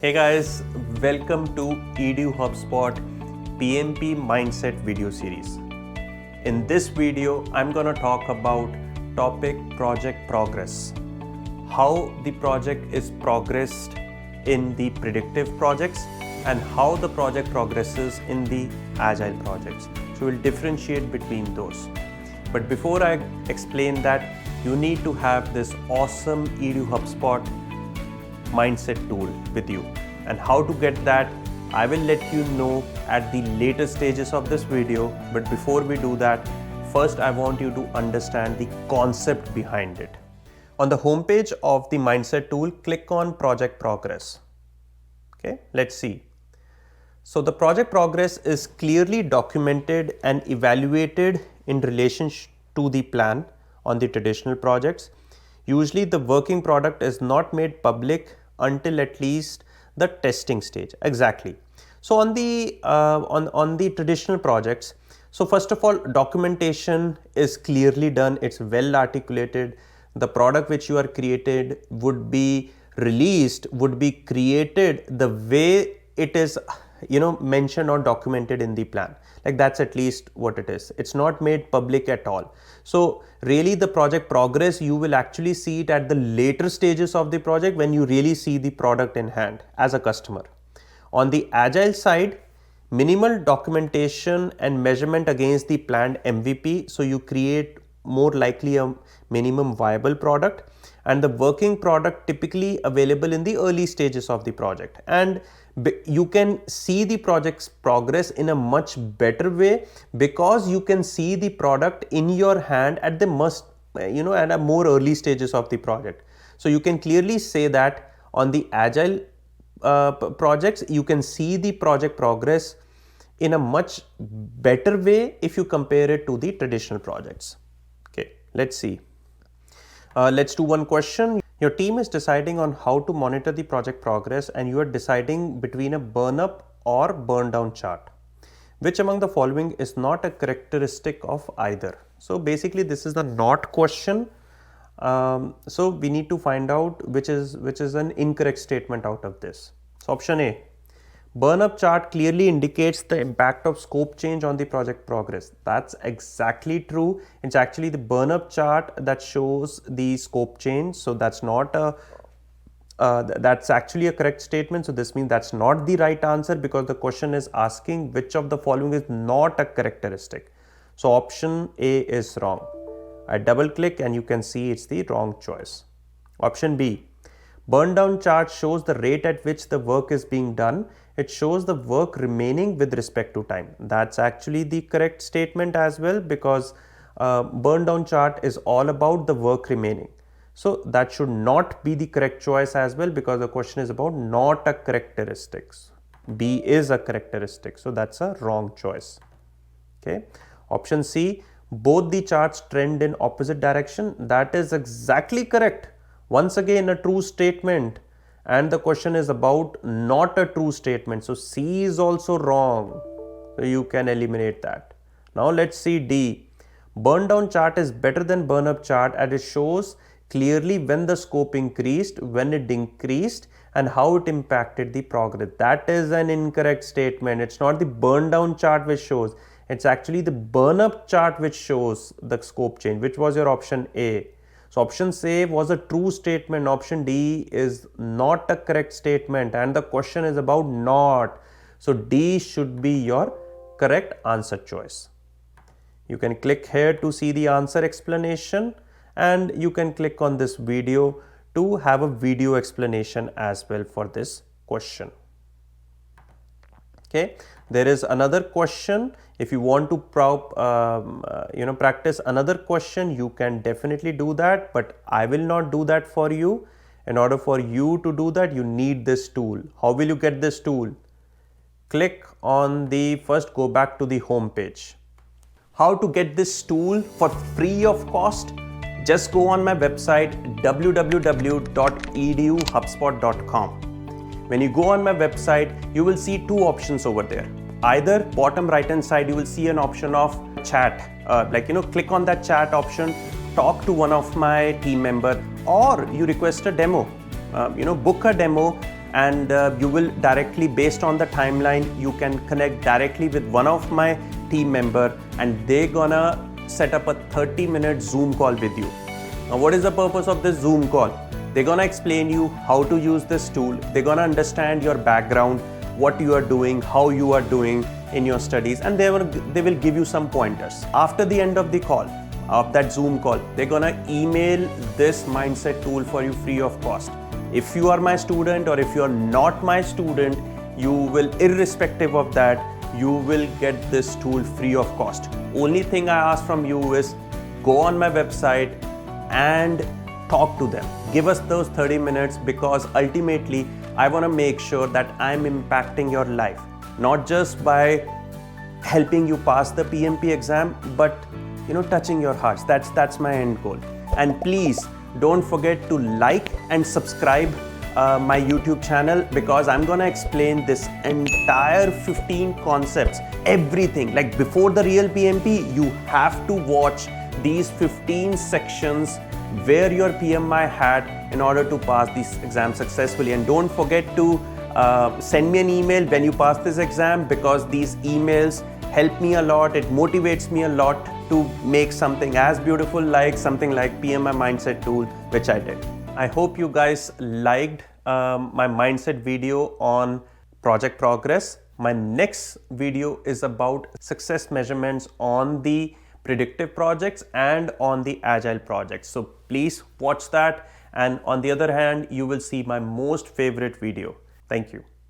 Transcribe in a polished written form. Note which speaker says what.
Speaker 1: Hey guys, welcome to EduHubSpot PMP Mindset video series. In this video, I'm going to talk about topic project progress. How the project is progressed in the predictive projects and how the project progresses in the agile projects. So we'll differentiate between those. But before I explain that, you need to have this awesome EduHubSpot mindset tool with you, and how to get that I will let you know at the later stages of this video. But before we do that, first I want you to understand the concept behind it. On the homepage of the mindset tool, click on project progress. Okay, let's see. So the project progress is clearly documented and evaluated in relation to the plan on the traditional projects. Usually the working product is not made public until at least the testing stage. Exactly. So on the traditional projects, so first of all, documentation is clearly done. It's well articulated. The product which you are created would be released, would be created the way it is mentioned or documented in the plan. Like that's at least what it is. It's not made public at all. So really the project progress, you will actually see it at the later stages of the project when you really see the product in hand as a customer. On the agile side, minimal documentation and measurement against the planned MVP. So you create more likely a minimum viable product, and the working product typically available in the early stages of the project. And you can see the project's progress in a much better way because you can see the product in your hand at the at a more early stages of the project. So you can clearly say that on the agile projects, you can see the project progress in a much better way if you compare it to the traditional projects. Okay, let's see. Let's do one question. Your team is deciding on how to monitor the project progress and you are deciding between a burn up or burn down chart. Which among the following is not a characteristic of either? So basically this is the not question. So we need to find out which is an incorrect statement out of this. So option A, burn up chart clearly indicates the impact of scope change on the project progress. That's exactly true. It's actually the burn up chart that shows the scope change. So that's not that's actually a correct statement. So this means that's not the right answer because the question is asking which of the following is not a characteristic. So option A is wrong. I double click and you can see it's the wrong choice. Option B, burn down chart shows the rate at which the work is being done. It shows the work remaining with respect to time. That's actually the correct statement as well because burn down chart is all about the work remaining. So that should not be the correct choice as well because the question is about not a characteristics. B is a characteristic. So that's a wrong choice. Okay. Option C, both the charts trend in opposite direction. That is exactly correct. Once again, a true statement. And the question is about not a true statement. So C is also wrong. So you can eliminate that. Now let's see D. Burn down chart is better than burn up chart as it shows clearly when the scope increased, when it decreased, and how it impacted the progress. That is an incorrect statement. It's not the burn down chart which shows. It's actually the burn up chart which shows the scope change, which was your option A. So option C was a true statement. Option D is not a correct statement and the question is about not. So D should be your correct answer choice. You can click here to see the answer explanation and you can click on this video to have a video explanation as well for this question. Okay, there is another question. If you want to practice another question, you can definitely do that, but I will not do that for you. In order for you to do that, you need this tool. How will you get this tool? Click on go back to the home page. How to get this tool for free of cost? Just go on my website www.eduhubspot.com. When you go on my website, you will see two options over there. Either bottom right hand side, you will see an option of chat, click on that chat option, talk to one of my team member, or you request a demo, book a demo and you will directly, based on the timeline, you can connect directly with one of my team member, and they're gonna set up a 30-minute Zoom call with you. Now, what is the purpose of this Zoom call? They're gonna explain you how to use this tool. They're gonna understand your background, what you are doing, how you are doing in your studies, and they will give you some pointers. After the end of the call, of that Zoom call, they're gonna email this mindset tool for you free of cost. If you are my student or if you are not my student, you will, irrespective of that, you will get this tool free of cost. Only thing I ask from you is go on my website and talk to them. Give us those 30 minutes, because ultimately I want to make sure that I'm impacting your life, not just by helping you pass the PMP exam, but touching your hearts. That's my end goal. And please don't forget to like and subscribe my YouTube channel, because I'm gonna explain this entire 15 concepts, everything. Like before the real PMP, you have to watch these 15 sections, wear your PMI hat in order to pass this exam successfully. And don't forget to send me an email when you pass this exam, because these emails help me a lot. It motivates me a lot to make something as beautiful like PMI Mindset Tool, which I did. I hope you guys liked my mindset video on project progress. My next video is about success measurements on the predictive projects and on the agile projects. So please watch that. And on the other hand, you will see my most favorite video. Thank you.